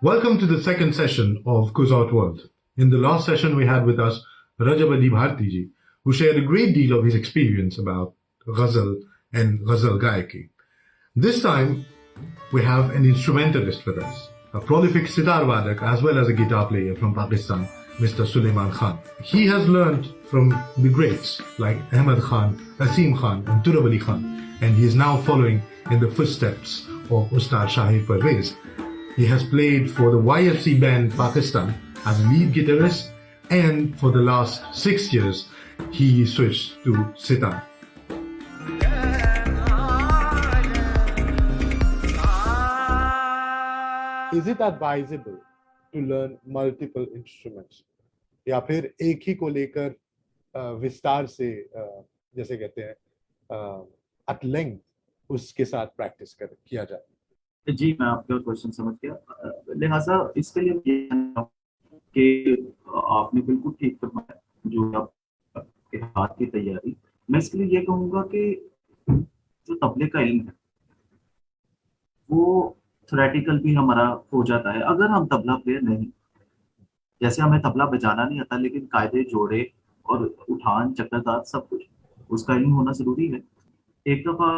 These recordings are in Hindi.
Welcome to the second session of Kuzaut World. In the last session, we had with us Rajab Ali Bhartiji, who shared a great deal of his experience about Ghazal and Ghazal Gayaki. This time, we have an instrumentalist with us, a prolific sitar vadak as well as a guitar player from Pakistan, Mr. Sulaiman Khan. He has learned from the greats like Ahmad Khan, Asim Khan, and Turab Ali Khan, and he is now following in the footsteps of Ustad Shahid Parvez. He has played for the YFC band Pakistan as a lead guitarist, and for the last 6 years, he switched to sitar. Is it advisable to learn multiple instruments? या फिर एक ही को लेकर विस्तार से जैसे कहते हैं at length उसके साथ प्रैक्टिस किया जाए? जी, मैं आपका क्वेश्चन समझ गया। लिहाजा इसके लिए कि आपने बिल्कुल ठीक फरमाया जो आपके हाथ की तैयारी। मैं इसके लिए ये कहूँगा कि जो तबले का इल्म है वो थ्योरेटिकल भी हमारा हो जाता है अगर हम तबला प्लेयर नहीं। जैसे हमें तबला बजाना नहीं आता लेकिन कायदे जोड़े और उठान चक्करदार सब कुछ उसका इल्म होना जरूरी है। एक दफा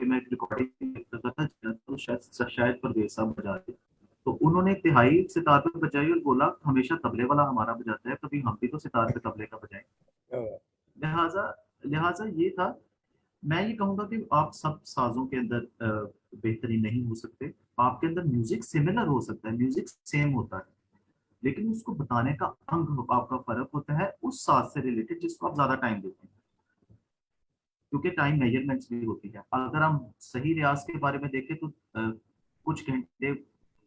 मैं एक रिकॉर्डिंग करता था तो शायद परवेज साहब बजा रहे, तो उन्होंने तिहाई सितार पे बजाई और बोला हमेशा तबले वाला हमारा बजाता है, कभी हम भी तो सितार पे तबले का बजाएं। लिहाजा ये था। मैं ये कहूँगा कि आप सब साजों के अंदर बेहतरीन नहीं हो सकते। आपके अंदर म्यूजिक सिमिलर हो सकता है, म्यूजिक सेम होता है, लेकिन उसको बताने का अंग आपका फर्क होता है उस साज से रिलेटेड जिसको आप ज्यादा टाइम देते हैं, क्योंकि टाइम मेजरमेंट्स भी होती है। अगर हम सही रियाज के बारे में देखें तो कुछ घंटे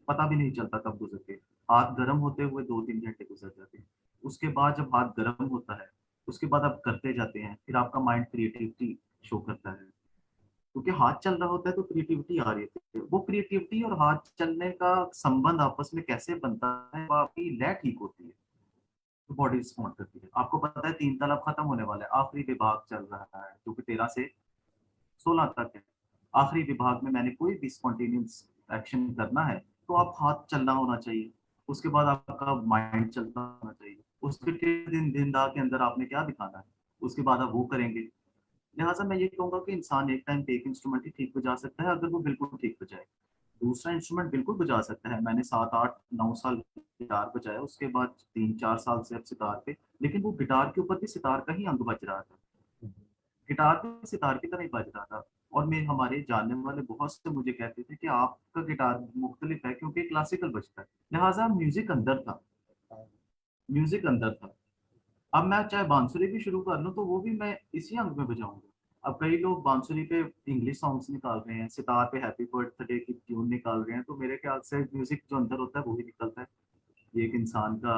पता भी नहीं चलता कब गुजर के, हाथ गर्म होते हुए 2-3 घंटे गुजर जाते हैं। उसके बाद जब हाथ गर्म होता है उसके बाद आप करते जाते हैं, फिर आपका माइंड क्रिएटिविटी शो करता है, क्योंकि हाथ चल रहा होता है तो क्रिएटिविटी आ रही है। वो क्रिएटिविटी और हाथ चलने का संबंध आपस में कैसे बनता है, आपकी लय ठीक होती है तो बॉडी रिस्पॉन्ड करती है। आपको पता है 3 तलब खत्म होने वाला है, आखिरी विभाग चल रहा है जो कि 13 से 16 तक है। आखिरी विभाग में मैंने कोई भी स्पॉन्टेनियस एक्शन करना है तो आप हाथ चलना होना चाहिए, उसके बाद आपका माइंड चलता होना चाहिए, उसके दिन दाग के अंदर आपने क्या दिखाना है उसके बाद आप वो करेंगे। लिहाजा मैं ये कहूँगा कि इंसान एक टाइम पे एक इंस्ट्रूमेंट ही ठीक बजा सकता है अगर वो बिल्कुल ठीक बजाए। दूसरा इंस्ट्रूमेंट बिल्कुल बजा सकता है। मैंने 7-8-9 साल गिटार बजाया, उसके बाद 3-4 साल से अब सितार पे, लेकिन वो गिटार के ऊपर भी सितार का ही अंग बज रहा था, गिटार पे सितार की तरह ही बज रहा था। और मैं हमारे जानने वाले बहुत से मुझे कहते थे कि आपका गिटार मुख्तलिफ है क्योंकि क्लासिकल बजता है। लिहाजा म्यूजिक अंदर था, म्यूजिक अंदर था। अब मैं चाहे बांसुरी भी शुरू कर लूँ तो वो भी मैं इसी अंग में बजाऊंगा। अब कई लोग बांसुरी पे इंग्लिश सॉन्ग्स निकाल रहे हैं, सितार पे हैप्पी बर्थडे की ट्यून निकाल रहे हैं, तो मेरे ख्याल से म्यूजिक जो अंदर होता है वही निकलता है। ये एक इंसान का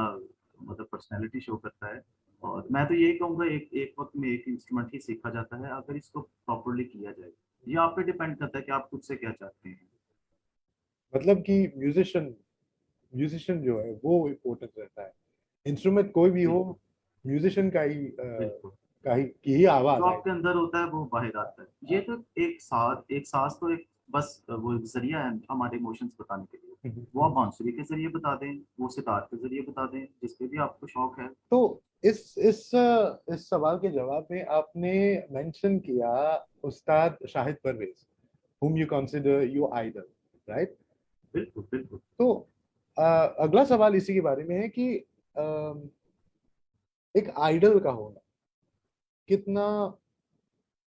मतलब पर्सनैलिटी शो करता है। और मैं तो यही कहूँगा एक एक वक्त में एक इंस्ट्रूमेंट ही सीखा जाता है अगर इसको प्रॉपरली किया जाए। ये आप पे डिपेंड करता है कि आप खुद से क्या चाहते हैं। मतलब कि म्यूजिशियन जो है वो इम्पोर्टेंट रहता है। इंस्ट्रूमेंट कोई भी हो, म्यूजिशियन का ही की ही आवाज जो आपके अंदर होता है वो बाहर आता है। ये तो एक साज तो एक बस वो जरिया है हमारे इमोशंस बताने के लिए। वो आप बांसुरी के जरिए बता दें, वो सितार के जरिए बता दें, जिस पे भी आपको शौक है। तो इस सवाल के जवाब में आपने मेंशन किया उस्ताद Shahid Parvez, whom you consider your idol, right? बिल्कुल बिल्कुल। तो अगला सवाल इसी के बारे में है कि एक आइडल का होना कितना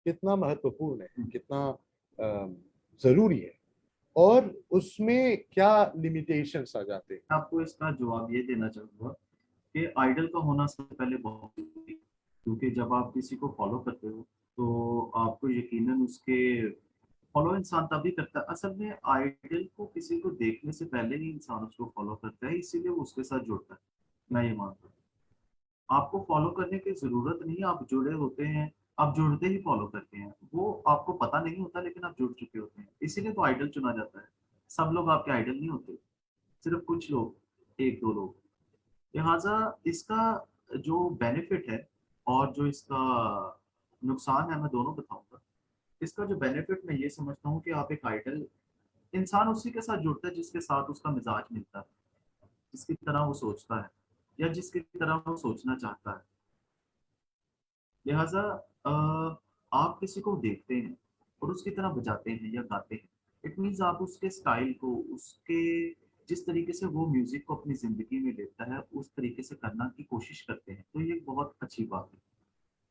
कितना महत्वपूर्ण है, कितना जरूरी है, और उसमें क्या लिमिटेशंस आ जाते हैं? आपको इसका जवाब ये देना चाहूंगा कि आइडल का होना सबसे पहले बहुत जरूरी है, क्योंकि जब आप किसी को फॉलो करते हो तो आपको यकीनन उसके फॉलो इंसान तभी करता है। असल में आइडल को किसी को देखने से पहले ही इंसान उसको फॉलो करता है, इसीलिए वो उसके साथ जुड़ता है। मैं ये मानता हूँ आपको फॉलो करने की जरूरत नहीं, आप जुड़े होते हैं, आप जुड़ते ही फॉलो करते हैं। वो आपको पता नहीं होता लेकिन आप जुड़ चुके होते हैं, इसीलिए तो आइडल चुना जाता है। सब लोग आपके आइडल नहीं होते, सिर्फ कुछ लोग, 1-2 लोग। लिहाजा इसका जो बेनिफिट है और जो इसका नुकसान है मैं दोनों बताऊंगा। इसका जो बेनिफिट मैं ये समझता हूँ कि आप एक आइडल इंसान उसी के साथ जुड़ता है जिसके साथ उसका मिजाज मिलता है, जिसकी तरह वो सोचता है या जिसकी तरह वो सोचना चाहता है। लिहाजा अ, आप किसी को देखते हैं और उसकी तरह बजाते हैं या गाते हैं, इट मीन्स आप उसके स्टाइल को, उसके जिस तरीके से वो म्यूजिक को अपनी जिंदगी में लेता है उस तरीके से करना की कोशिश करते हैं, तो ये बहुत अच्छी बात है।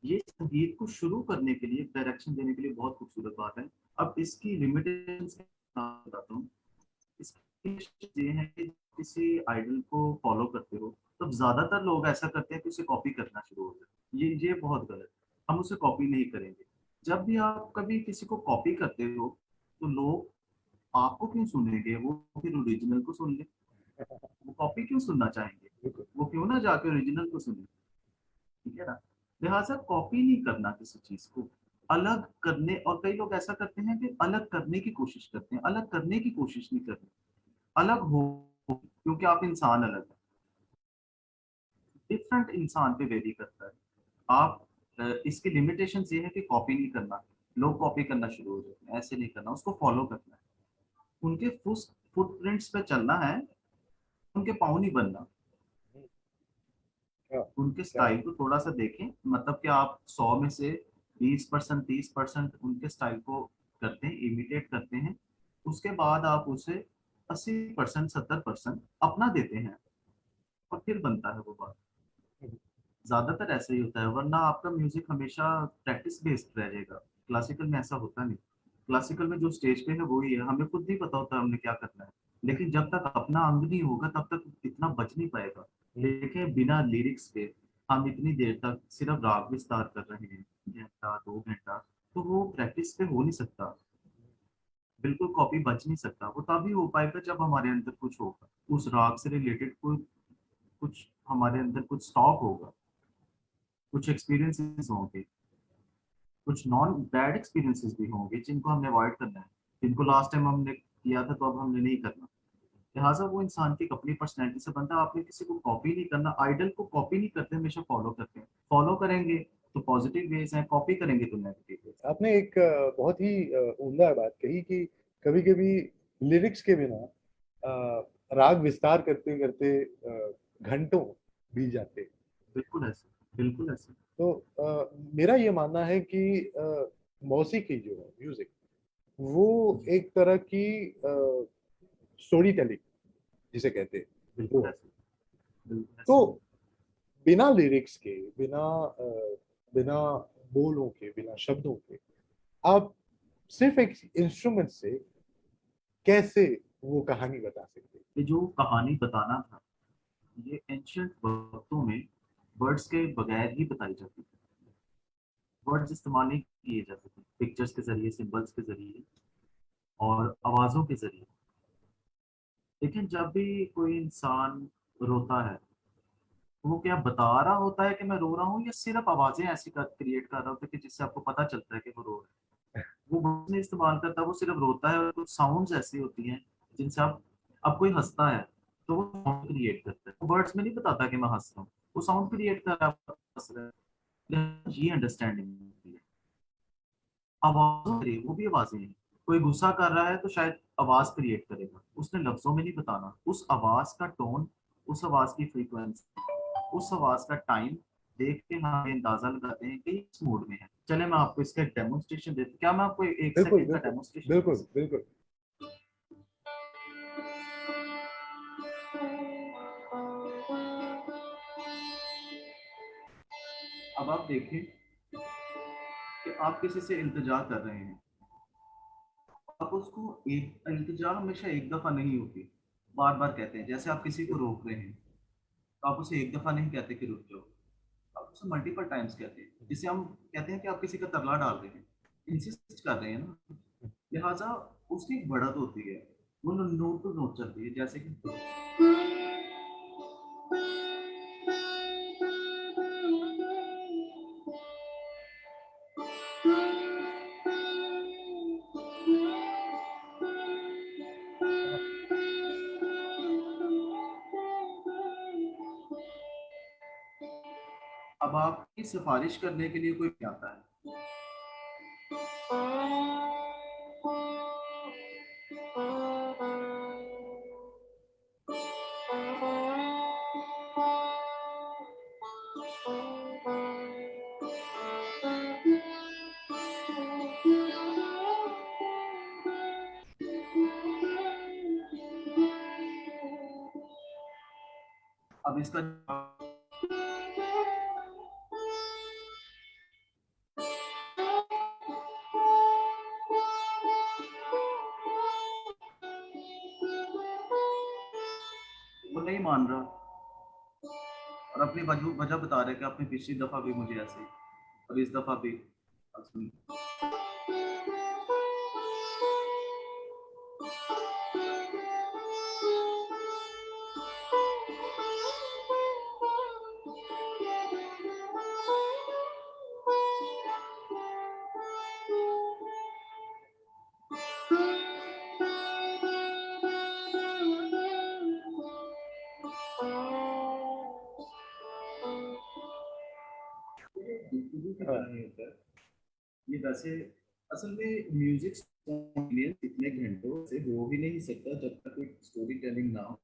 ये संगीत को शुरू करने के लिए, डायरेक्शन देने के लिए बहुत खूबसूरत बात है। अब इसकी लिमिटेशंस बताता हूँ। इसकी ये है कि किसी आइडल को फॉलो करते हो तब ज्यादातर लोग ऐसा करते हैं कि उसे कॉपी करना शुरू हो जाए, ये बहुत गलत है। हम उसे कॉपी नहीं करेंगे। जब भी आप कभी किसी को कॉपी करते हो तो लोग आपको क्यों सुनेंगे, वो फिर ओरिजिनल को सुन ले। वो कॉपी क्यों सुनना चाहेंगे, बिल्कुल। वो क्यों ना जाके ओरिजिनल को सुने। ठीक है ना। लिहाजा कॉपी नहीं करना किसी चीज को, अलग करने। और कई लोग ऐसा करते हैं कि अलग करने की कोशिश करते हैं, अलग करने की कोशिश नहीं करते। अलग हो, क्योंकि आप इंसान अलग है, डिफरेंट इंसान पे वेरी करता है। आप इसकी लिमिटेशंस ये है कि कॉपी नहीं करना। लोग कॉपी करना शुरू हो जाते हैं, ऐसे नहीं करना, उसको फॉलो करना है। उनके फुटप्रिंट्स पे चलना है, उनके पाँव नहीं बनना। हाँ, उनके क्या स्टाइल को थोड़ा सा देखें, मतलब कि आप 100 में से 20% 30% उनके स्टाइल को करते हैं, इमिटेट करते हैं। उसके बाद आप उसे 80% 70% अपना देते हैं और फिर बनता है वो बात। ज्यादातर ऐसा ही होता है, वरना आपका म्यूजिक हमेशा प्रैक्टिस बेस्ड रह जाएगा। क्लासिकल में ऐसा होता नहीं। क्लासिकल में जो स्टेज पे है वही है, हमें खुद नहीं पता होता हमने क्या करना है। लेकिन जब तक अपना अंग नहीं होगा तब तक इतना बच नहीं पाएगा। देखें, बिना लिरिक्स के हम इतनी देर तक सिर्फ राग विस्तार कर रहे हैं, घंटा 2 घंटा, तो वो प्रैक्टिस पे हो नहीं सकता। बिल्कुल कॉपी बच नहीं सकता। वो तभी हो पाएगा जब हमारे अंदर कुछ होगा, उस राग से रिलेटेड कोई कुछ हमारे अंदर कुछ स्टॉक होगा, कुछ एक्सपीरियंसेस होंगे, कुछ नॉन बैड एक्सपीरियंसेस भी होंगे जिनको हमने अवॉइड करना है, जिनको लास्ट टाइम हमने किया था तो अब हमने नहीं करना। लिहाजा वो इंसान की एक अपनी पर्सनैलिटी से बनता है। आपने किसी को कॉपी नहीं करना, आइडल को कॉपी नहीं करते, हमेशा फॉलो करते हैं। फॉलो करेंगे तो पॉजिटिव वेज हैं, कॉपी करेंगे तो नेगेटिव वेज। आपने एक बहुत ही उम्दा बात कही कि कभी-कभी लिरिक्स के बिना राग विस्तार करते करते घंटों बीत जाते हैं। बिल्कुल ऐसे, बिल्कुल ऐसे। तो मेरा ये मानना है कि मौसीकी जो है म्यूजिक, वो एक तरह की स्टोरी टेलिंग जिसे कहते हैं वो बिल्कुल है। ऐसे, बिल्कुल तो ऐसे। बिना लिरिक्स के, बिना बोलों के, बिना शब्दों के, आप सिर्फ एक इंस्ट्रूमेंट से कैसे वो कहानी बता सकते हैं? ये जो कहानी बताना था, ये एंशियंट वक्तों में वर्ड्स के बगैर ही बताई जाती थी। वर्ड्स इस्तेमाल नहीं किए जाते थे, पिक्चर्स के जरिए, सिंबल्स के जरिए और आवाजों के जरिए। लेकिन जब भी कोई इंसान रोता है, वो क्या बता रहा होता है कि मैं रो रहा हूँ, या सिर्फ आवाजें ऐसी क्रिएट कर रहा होता है कि जिससे आपको पता चलता है कि वो रो रहा है। वो वर्ड्स नहीं इस्तेमाल करता, वो सिर्फ रोता है। और कुछ साउंड्स ऐसी होती हैं जिनसे आप, अब कोई हंसता है तो वो साउंड क्रिएट करता है, वो वर्ड्स में नहीं बताता कि मैं हंस रहा हूँ, वो साउंड क्रिएट कर रहा है, आप हंस रहे हैं। ये अंडरस्टैंडिंग होती है। आवाजों से, वो भी आवाजें हैं। कोई गुस्सा कर रहा है तो शायद आवाज क्रिएट करेगा, उसने लफ्जों में नहीं बताना। उस आवाज का टोन, उस आवाज की फ्रीक्वेंसी, उस आवाज का टाइम देख के हम अंदाजा लगाते हैं कि इस मूड में है। चले मैं आपको इसका एक डेमोन्स्ट्रेशन देता, क्या मैं आपको एक बिल्कुल, सेकंड का बिल्कुल, डेमोन्स्ट्रेशन दे बिल्कुल, सकता बिल्कुल। हूं? अब आप देखें कि आप किसी से इल्तिजा कर रहे हैं, आप उसको, एक इल्तिजा हमेशा एक दफा नहीं होती, बार बार कहते हैं। जैसे आप किसी को रोक रहे हैं तो आप उसे एक दफा नहीं कहते कि रुक जाओ, आप उसे मल्टीपल टाइम्स कहते हैं। जिसे हम कहते हैं कि आप किसी का तरला डाल रहे हैं, इंसिस्ट कर रहे हैं ना। लिहाजा उसकी एक बढ़त होती है, वो नोट टू नोट चलती है। जैसे कि अब आपकी सिफारिश करने के लिए कोई भी आता है, अब इसका वो नहीं मान रहा और अपनी वजह बता रहा है कि आपने पिछली दफा भी मुझे ऐसे और इस दफा भी। अब सुन, ये वैसे असल में म्यूजिक इतने घंटों से हो भी नहीं सकता जब तक एक स्टोरी टेलिंग ना हो।